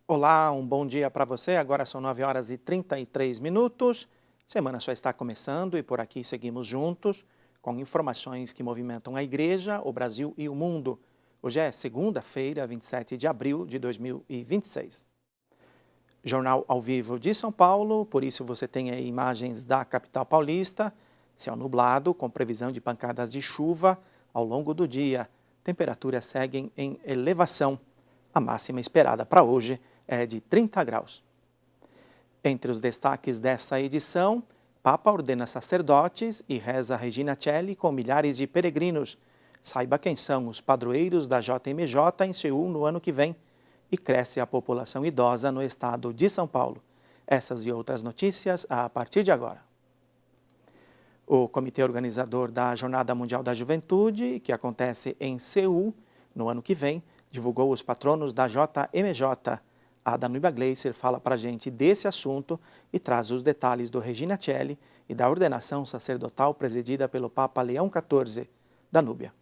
Olá, um bom dia para você. Agora são 9 horas e 33 minutos. Semana só está começando e por aqui seguimos juntos com informações que movimentam a igreja, o Brasil e o mundo. Hoje é segunda-feira, 27 de abril de 2026. Jornal ao vivo de São Paulo, por isso você tem aí imagens da capital paulista, céu nublado com previsão de pancadas de chuva ao longo do dia. Temperaturas seguem em elevação. A máxima esperada para hoje é de 30 graus. Entre os destaques dessa edição, Papa ordena sacerdotes e reza Regina Coeli com milhares de peregrinos. Saiba quem são os padroeiros da JMJ em Seul no ano que vem. E cresce a população idosa no estado de São Paulo. Essas e outras notícias a partir de agora. O comitê organizador da Jornada Mundial da Juventude, que acontece em Seul no ano que vem, divulgou os patronos da JMJ. A Danúbia Gleiser fala para a gente desse assunto e traz os detalhes do Regina Coeli e da ordenação sacerdotal presidida pelo Papa Leão XIV. Danúbia.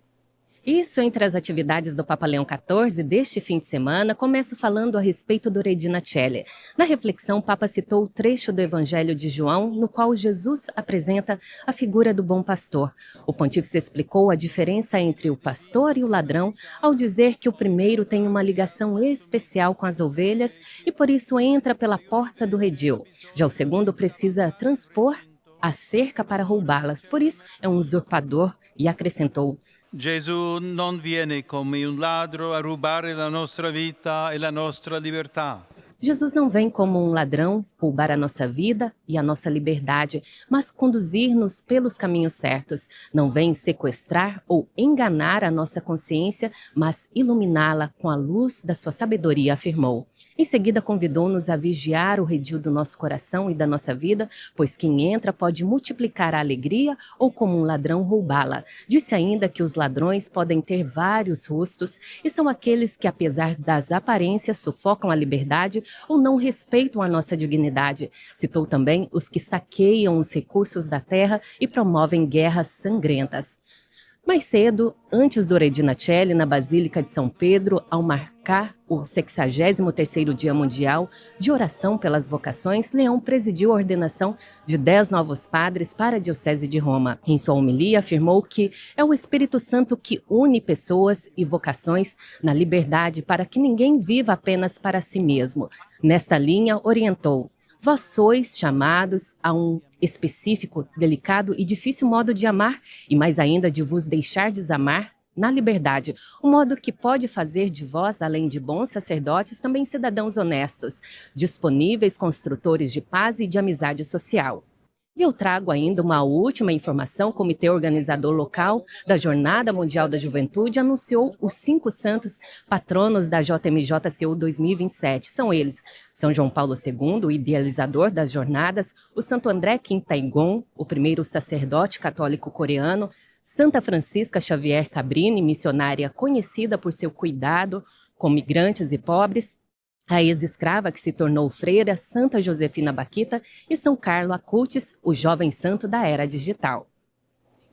Isso, entre as atividades do Papa Leão XIV deste fim de semana, começo falando a respeito do Regina Coeli. Na reflexão, o Papa citou o trecho do Evangelho de João, no qual Jesus apresenta a figura do bom pastor. O pontífice explicou a diferença entre o pastor e o ladrão, ao dizer que o primeiro tem uma ligação especial com as ovelhas e por isso entra pela porta do redil. Já o segundo precisa transpor a cerca para roubá-las, por isso é um usurpador, e acrescentou: Gesù non viene come un ladro a rubare la nostra vita e la nostra libertà. Jesus não vem como um ladrão roubar a nossa vida e a nossa liberdade, mas conduzir-nos pelos caminhos certos. Não vem sequestrar ou enganar a nossa consciência, mas iluminá-la com a luz da sua sabedoria, afirmou. Em seguida, convidou-nos a vigiar o redil do nosso coração e da nossa vida, pois quem entra pode multiplicar a alegria ou, como um ladrão, roubá-la. Disse ainda que os ladrões podem ter vários rostos e são aqueles que, apesar das aparências, sufocam a liberdade ou não respeitam a nossa dignidade. Citou também os que saqueiam os recursos da terra e promovem guerras sangrentas. Mais cedo, antes do Regina Coeli, na Basílica de São Pedro, ao marcar o 63º Dia Mundial de Oração pelas Vocações, Leão presidiu a ordenação de 10 novos padres para a Diocese de Roma. Em sua homilia, afirmou que é o Espírito Santo que une pessoas e vocações na liberdade para que ninguém viva apenas para si mesmo. Nesta linha, orientou: vós sois chamados a um específico, delicado e difícil modo de amar, e mais ainda de vos deixar desamar na liberdade, um modo que pode fazer de vós, além de bons sacerdotes, também cidadãos honestos, disponíveis, construtores de paz e de amizade social. E eu trago ainda uma última informação: o comitê organizador local da Jornada Mundial da Juventude anunciou os 5 santos patronos da JMJ Seul 2027. São eles: São João Paulo II, o idealizador das jornadas, o Santo André Quintaigon, o primeiro sacerdote católico coreano, Santa Francisca Xavier Cabrini, missionária conhecida por seu cuidado com migrantes e pobres, a ex-escrava que se tornou freira, Santa Josefina Baquita, e São Carlo Acutis, o jovem santo da era digital.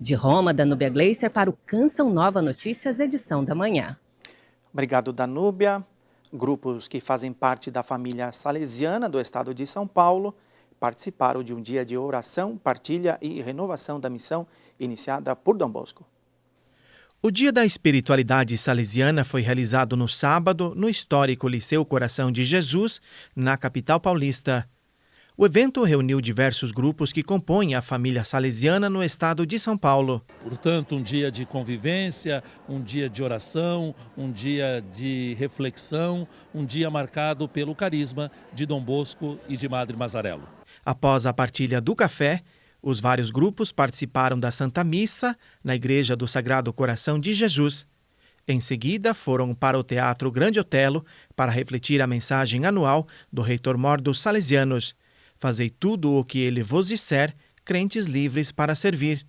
De Roma, Danúbia Gleiser para o Canção Nova Notícias, edição da manhã. Obrigado, Danúbia. Grupos que fazem parte da família salesiana do estado de São Paulo participaram de um dia de oração, partilha e renovação da missão iniciada por Dom Bosco. O Dia da Espiritualidade Salesiana foi realizado no sábado no histórico Liceu Coração de Jesus, na capital paulista. O evento reuniu diversos grupos que compõem a família salesiana no estado de São Paulo. Portanto, um dia de convivência, um dia de oração, um dia de reflexão, um dia marcado pelo carisma de Dom Bosco e de Madre Mazarello. Após a partilha do café, os vários grupos participaram da Santa Missa na Igreja do Sagrado Coração de Jesus. Em seguida, foram para o Teatro Grande Otelo para refletir a mensagem anual do Reitor-Mor dos Salesianos: fazei tudo o que ele vos disser, crentes livres para servir.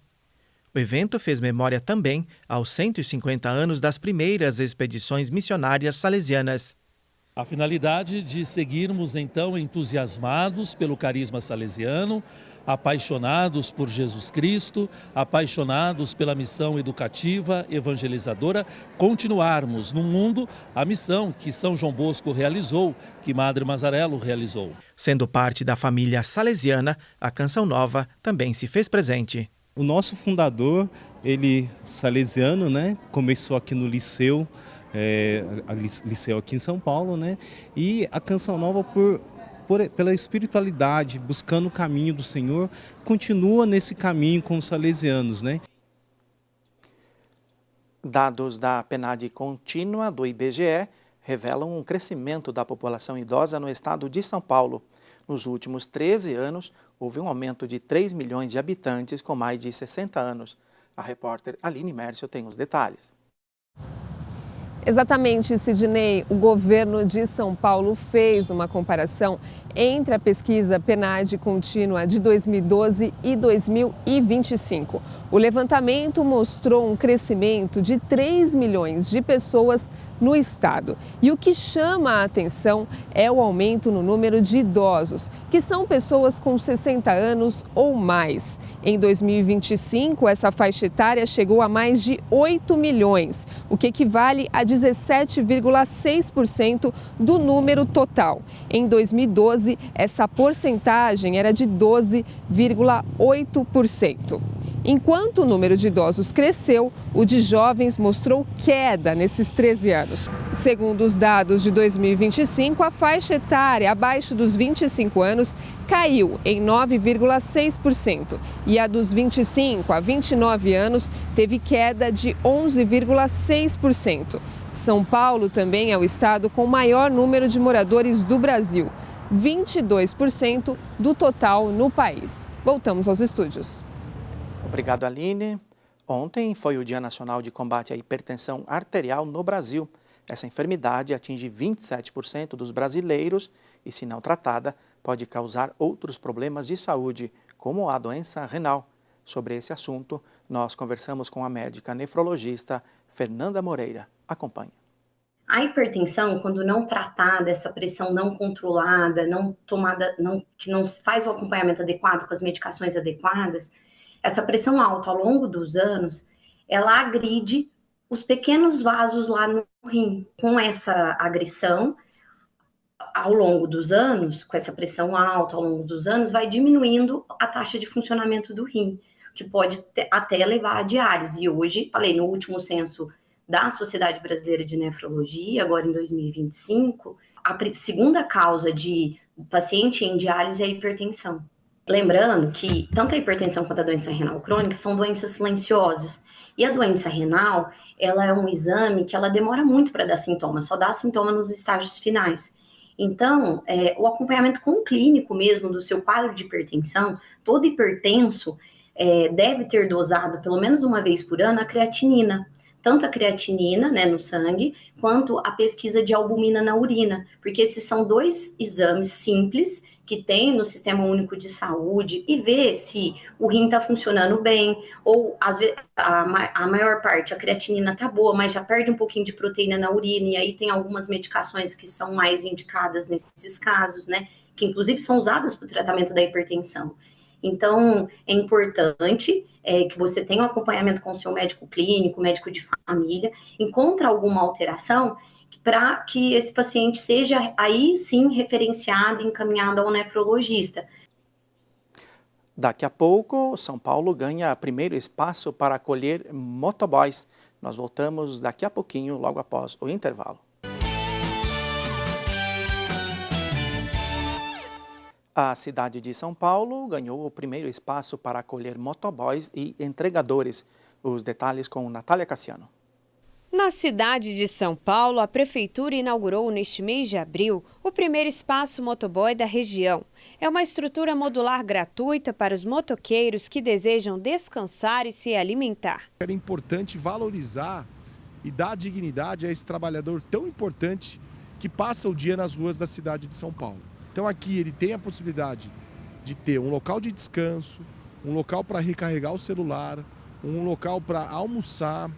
O evento fez memória também aos 150 anos das primeiras expedições missionárias salesianas. A finalidade de seguirmos então entusiasmados pelo carisma salesiano, apaixonados por Jesus Cristo, apaixonados pela missão educativa, evangelizadora, continuarmos no mundo a missão que São João Bosco realizou, que Madre Mazzarello realizou. Sendo parte da família salesiana, a Canção Nova também se fez presente. O nosso fundador, ele salesiano, né, começou aqui no Liceu, Liceu aqui em São Paulo, né, e a Canção Nova pela espiritualidade, buscando o caminho do Senhor, continua nesse caminho com os salesianos, né? Dados da PNAD contínua do IBGE revelam um crescimento da população idosa no estado de São Paulo. Nos últimos 13 anos, houve um aumento de 3 milhões de habitantes com mais de 60 anos. A repórter Aline Mércio tem os detalhes. Exatamente, Sidney. O governo de São Paulo fez uma comparação entre a pesquisa PNAD contínua de 2012 e 2025. O levantamento mostrou um crescimento de 3 milhões de pessoas no estado. E o que chama a atenção é o aumento no número de idosos, que são pessoas com 60 anos ou mais. Em 2025, essa faixa etária chegou a mais de 8 milhões, o que equivale a 17,6% do número total. Em 2012, essa porcentagem era de 12,8%. Enquanto o número de idosos cresceu, o de jovens mostrou queda nesses 13 anos. Segundo os dados de 2025, a faixa etária abaixo dos 25 anos caiu em 9,6% e a dos 25 a 29 anos teve queda de 11,6%. São Paulo também é o estado com o maior número de moradores do Brasil, 22% do total no país. Voltamos aos estúdios. Obrigado, Aline. Ontem foi o Dia Nacional de Combate à Hipertensão Arterial no Brasil. Essa enfermidade atinge 27% dos brasileiros e, se não tratada, pode causar outros problemas de saúde, como a doença renal. Sobre esse assunto, nós conversamos com a médica nefrologista Fernanda Moreira. Acompanhe. A hipertensão, quando não tratada, essa pressão não controlada, que não faz o acompanhamento adequado com as medicações adequadas, essa pressão alta ao longo dos anos, ela agride os pequenos vasos lá no rim. Com essa agressão, ao longo dos anos, com essa pressão alta ao longo dos anos, vai diminuindo a taxa de funcionamento do rim, que pode até levar à diálise. E hoje, falei, no último censo da Sociedade Brasileira de Nefrologia, agora em 2025, a segunda causa de paciente em diálise é a hipertensão. Lembrando que tanto a hipertensão quanto a doença renal crônica são doenças silenciosas. E a doença renal, ela é um exame que ela demora muito para dar sintoma, só dá sintoma nos estágios finais. Então, o acompanhamento com o clínico mesmo do seu quadro de hipertensão, todo hipertenso deve ter dosado pelo menos uma vez por ano a creatinina. Tanto a creatinina, né, no sangue, quanto a pesquisa de albumina na urina, porque esses são dois exames simples que tem no Sistema Único de Saúde e ver se o rim está funcionando bem, ou às vezes a maior parte, a creatinina está boa, mas já perde um pouquinho de proteína na urina, e aí tem algumas medicações que são mais indicadas nesses casos, né, que inclusive são usadas para o tratamento da hipertensão. Então, é importante que você tenha um acompanhamento com o seu médico clínico, médico de família, encontra alguma alteração para que esse paciente seja aí sim referenciado e encaminhado ao nefrologista. Daqui a pouco, São Paulo ganha primeiro espaço para acolher motoboys. Nós voltamos daqui a pouquinho, logo após o intervalo. A cidade de São Paulo ganhou o primeiro espaço para acolher motoboys e entregadores. Os detalhes com Natália Cassiano. Na cidade de São Paulo, a Prefeitura inaugurou neste mês de abril o primeiro espaço motoboy da região. É uma estrutura modular gratuita para os motoqueiros que desejam descansar e se alimentar. Era importante valorizar e dar dignidade a esse trabalhador tão importante que passa o dia nas ruas da cidade de São Paulo. Então aqui ele tem a possibilidade de ter um local de descanso, um local para recarregar o celular, um local para almoçar,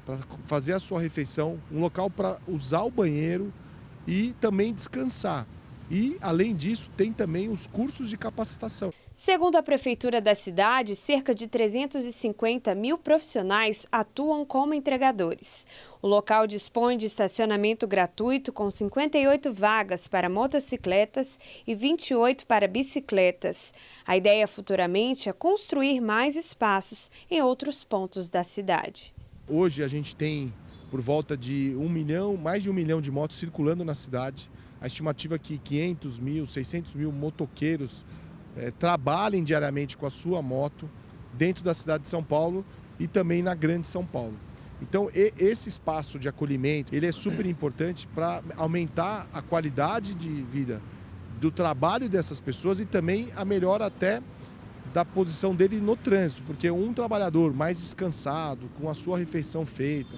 para fazer a sua refeição, um local para usar o banheiro e também descansar. E, além disso, tem também os cursos de capacitação. Segundo a Prefeitura da cidade, cerca de 350 mil profissionais atuam como entregadores. O local dispõe de estacionamento gratuito com 58 vagas para motocicletas e 28 para bicicletas. A ideia futuramente é construir mais espaços em outros pontos da cidade. Hoje a gente tem por volta de mais de 1 milhão de motos circulando na cidade. A estimativa é que 500 mil, 600 mil motoqueiros trabalhem diariamente com a sua moto dentro da cidade de São Paulo e também na Grande São Paulo. Então, esse espaço de acolhimento, ele é super importante para aumentar a qualidade de vida do trabalho dessas pessoas e também a melhora até da posição dele no trânsito, porque um trabalhador mais descansado, com a sua refeição feita,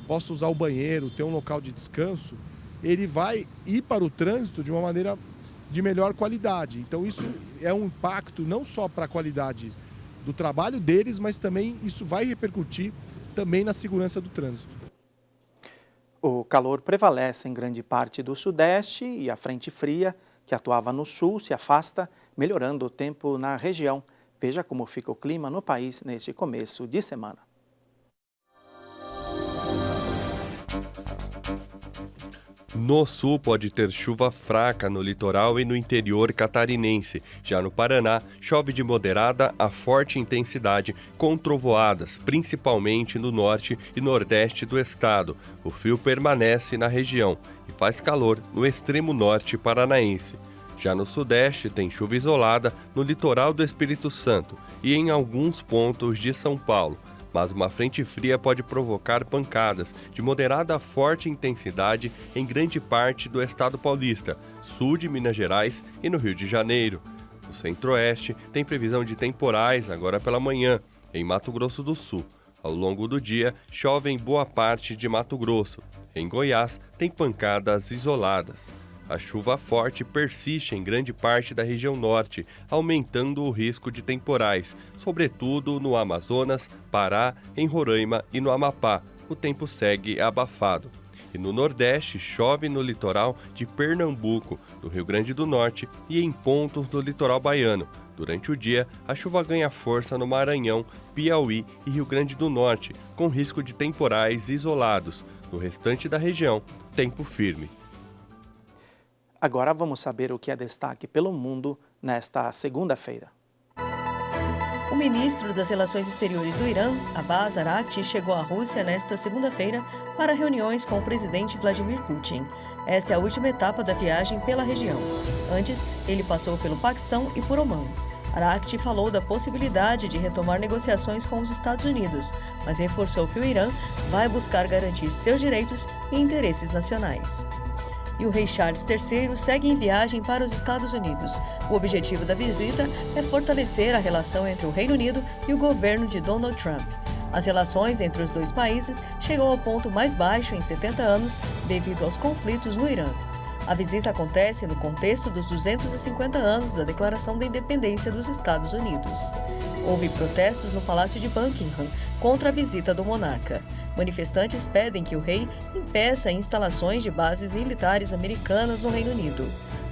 possa usar o banheiro, ter um local de descanso, ele vai ir para o trânsito de uma maneira de melhor qualidade. Então isso é um impacto não só para a qualidade do trabalho deles, mas também isso vai repercutir também na segurança do trânsito. O calor prevalece em grande parte do Sudeste e a frente fria, que atuava no Sul, se afasta, melhorando o tempo na região. Veja como fica o clima no país neste começo de semana. No sul pode ter chuva fraca no litoral e no interior catarinense. Já no Paraná, chove de moderada a forte intensidade, com trovoadas, principalmente no norte e nordeste do estado. O frio permanece na região e faz calor no extremo norte paranaense. Já no sudeste tem chuva isolada no litoral do Espírito Santo e em alguns pontos de São Paulo. Mas uma frente fria pode provocar pancadas de moderada a forte intensidade em grande parte do estado paulista, sul de Minas Gerais e no Rio de Janeiro. No centro-oeste tem previsão de temporais agora pela manhã, em Mato Grosso do Sul. Ao longo do dia, chove em boa parte de Mato Grosso. Em Goiás, tem pancadas isoladas. A chuva forte persiste em grande parte da região norte, aumentando o risco de temporais, sobretudo no Amazonas, Pará, em Roraima e no Amapá. O tempo segue abafado. E no Nordeste, chove no litoral de Pernambuco, do Rio Grande do Norte e em pontos do litoral baiano. Durante o dia, a chuva ganha força no Maranhão, Piauí e Rio Grande do Norte, com risco de temporais isolados. No restante da região, tempo firme. Agora vamos saber o que é destaque pelo mundo nesta segunda-feira. O ministro das Relações Exteriores do Irã, Abbas Araghchi, chegou à Rússia nesta segunda-feira para reuniões com o presidente Vladimir Putin. Esta é a última etapa da viagem pela região. Antes, ele passou pelo Paquistão e por Omã. Araghchi falou da possibilidade de retomar negociações com os Estados Unidos, mas reforçou que o Irã vai buscar garantir seus direitos e interesses nacionais. E o rei Charles III segue em viagem para os Estados Unidos. O objetivo da visita é fortalecer a relação entre o Reino Unido e o governo de Donald Trump. As relações entre os dois países chegam ao ponto mais baixo em 70 anos devido aos conflitos no Irã. A visita acontece no contexto dos 250 anos da Declaração da Independência dos Estados Unidos. Houve protestos no Palácio de Buckingham contra a visita do monarca. Manifestantes pedem que o rei impeça instalações de bases militares americanas no Reino Unido.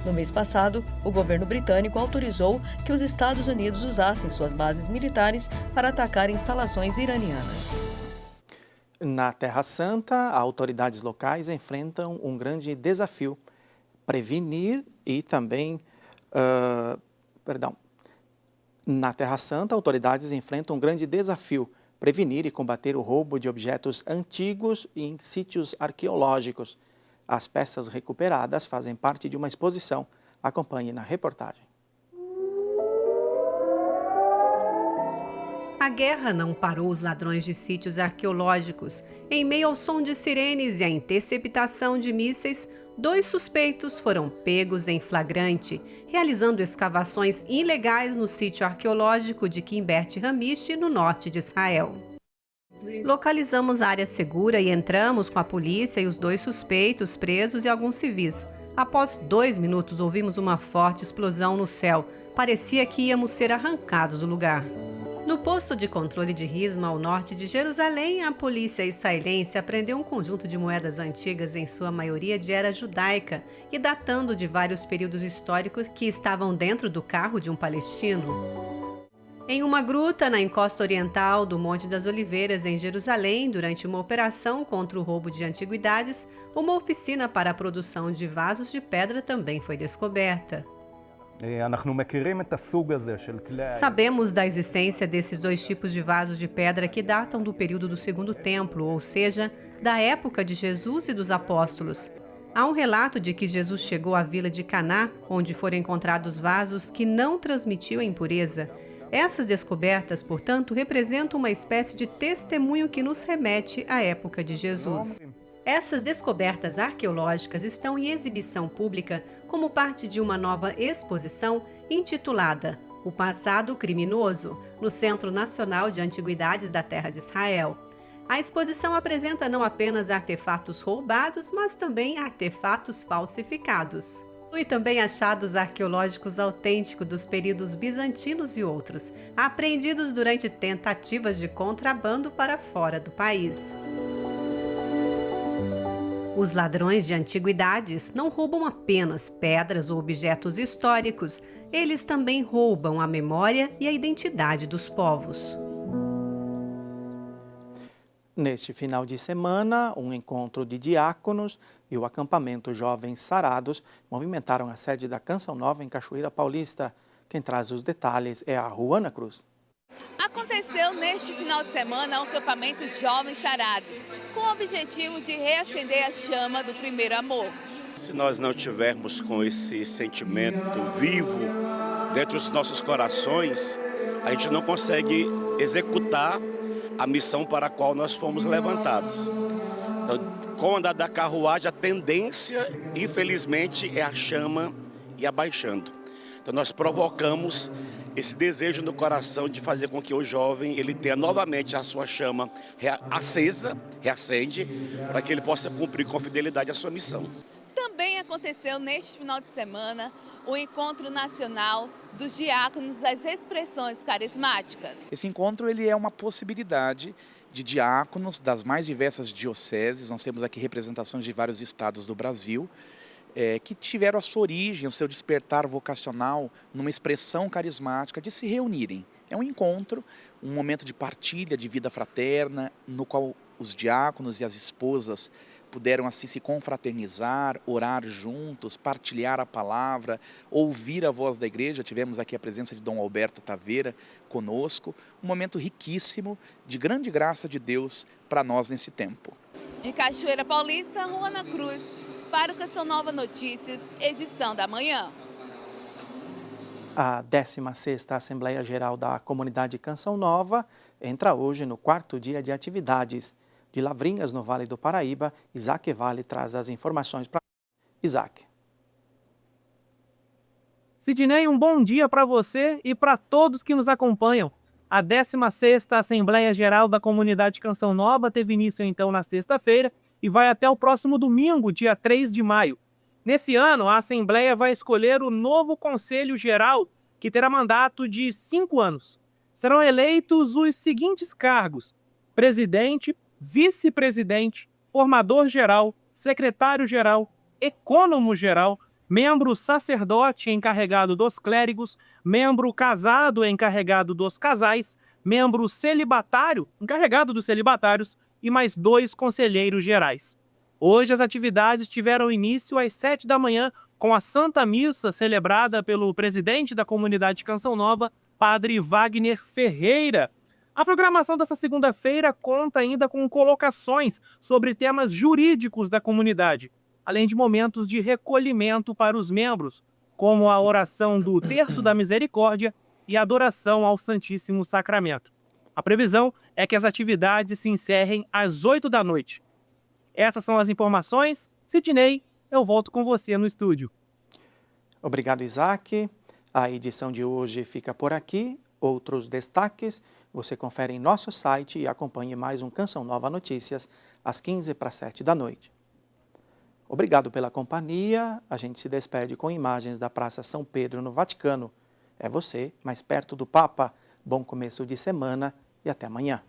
No mês passado, o governo britânico autorizou que os Estados Unidos usassem suas bases militares para atacar instalações iranianas. Na Terra Santa, autoridades locais enfrentam um grande desafio: prevenir e também... Na Terra Santa, autoridades enfrentam um grande desafio: prevenir e combater o roubo de objetos antigos em sítios arqueológicos. As peças recuperadas fazem parte de uma exposição. Acompanhe na reportagem. A guerra não parou os ladrões de sítios arqueológicos. Em meio ao som de sirenes e à interceptação de mísseis, 2 suspeitos foram pegos em flagrante, realizando escavações ilegais no sítio arqueológico de Kibbutz Hamish, no norte de Israel. Localizamos a área segura e entramos com a polícia e os 2 suspeitos presos e alguns civis. Após 2 minutos, ouvimos uma forte explosão no céu. Parecia que íamos ser arrancados do lugar. No posto de controle de Risma, ao norte de Jerusalém, a polícia israelense apreendeu um conjunto de moedas antigas, em sua maioria de era judaica, e datando de vários períodos históricos que estavam dentro do carro de um palestino. Em uma gruta na encosta oriental do Monte das Oliveiras, em Jerusalém, durante uma operação contra o roubo de antiguidades, uma oficina para a produção de vasos de pedra também foi descoberta. Sabemos da existência desses dois tipos de vasos de pedra que datam do período do Segundo Templo, ou seja, da época de Jesus e dos apóstolos. Há um relato de que Jesus chegou à vila de Caná, onde foram encontrados vasos que não transmitiam a impureza. Essas descobertas, portanto, representam uma espécie de testemunho que nos remete à época de Jesus. Essas descobertas arqueológicas estão em exibição pública como parte de uma nova exposição intitulada O Passado Criminoso, no Centro Nacional de Antiguidades da Terra de Israel. A exposição apresenta não apenas artefatos roubados, mas também artefatos falsificados. E também achados arqueológicos autênticos dos períodos bizantinos e outros, apreendidos durante tentativas de contrabando para fora do país. Os ladrões de antiguidades não roubam apenas pedras ou objetos históricos, eles também roubam a memória e a identidade dos povos. Neste final de semana, um encontro de diáconos e o acampamento Jovens Sarados movimentaram a sede da Canção Nova em Cachoeira Paulista. Quem traz os detalhes é a Ruana Cruz. Aconteceu neste final de semana um acampamento Jovens Sarados, com o objetivo de reacender a chama do primeiro amor. Se nós não tivermos com esse sentimento vivo dentro dos nossos corações, a gente não consegue executar a missão para a qual nós fomos levantados. Então, com o andar da carruagem, a tendência, infelizmente, é a chama ir abaixando. Então, nós provocamos esse desejo no coração de fazer com que o jovem ele tenha novamente a sua chama acesa, reacende, para que ele possa cumprir com fidelidade a sua missão. Também aconteceu neste final de semana o encontro nacional dos diáconos das expressões carismáticas. Esse encontro ele é uma possibilidade de diáconos das mais diversas dioceses, nós temos aqui representações de vários estados do Brasil, que tiveram a sua origem, o seu despertar vocacional numa expressão carismática de se reunirem. É um encontro, um momento de partilha, de vida fraterna, no qual os diáconos e as esposas puderam assim se confraternizar, orar juntos, partilhar a palavra, ouvir a voz da igreja. Tivemos aqui a presença de Dom Alberto Taveira conosco, um momento riquíssimo de grande graça de Deus para nós nesse tempo. De Cachoeira Paulista, Ruana Cruz, para o Canção Nova Notícias, edição da manhã. A 16ª Assembleia Geral da Comunidade Canção Nova entra hoje no 4º dia de atividades. De Lavrinhas, no Vale do Paraíba, Isaac Vale traz as informações para Isaac. Sidney, um bom dia para você e para todos que nos acompanham. A 16ª Assembleia Geral da Comunidade Canção Nova teve início então na sexta-feira e vai até o próximo domingo, dia 3 de maio. Nesse ano, a Assembleia vai escolher o novo Conselho Geral, que terá mandato de 5 anos. Serão eleitos os seguintes cargos: presidente, vice-presidente, formador-geral, secretário-geral, ecônomo-geral, membro sacerdote encarregado dos clérigos, membro casado encarregado dos casais, membro celibatário encarregado dos celibatários e mais 2 conselheiros gerais. Hoje as atividades tiveram início às 7 da manhã com a Santa Missa celebrada pelo presidente da Comunidade Canção Nova, Padre Wagner Ferreira. A programação dessa segunda-feira conta ainda com colocações sobre temas jurídicos da comunidade, além de momentos de recolhimento para os membros, como a oração do Terço da Misericórdia e a adoração ao Santíssimo Sacramento. A previsão é que as atividades se encerrem às 8 da noite. Essas são as informações. Sidney, eu volto com você no estúdio. Obrigado, Isaac. A edição de hoje fica por aqui. Outros destaques você confere em nosso site e acompanhe mais um Canção Nova Notícias às 6:45 da noite. Obrigado pela companhia. A gente se despede com imagens da Praça São Pedro no Vaticano. É você, mais perto do Papa. bom começo de semana e até amanhã.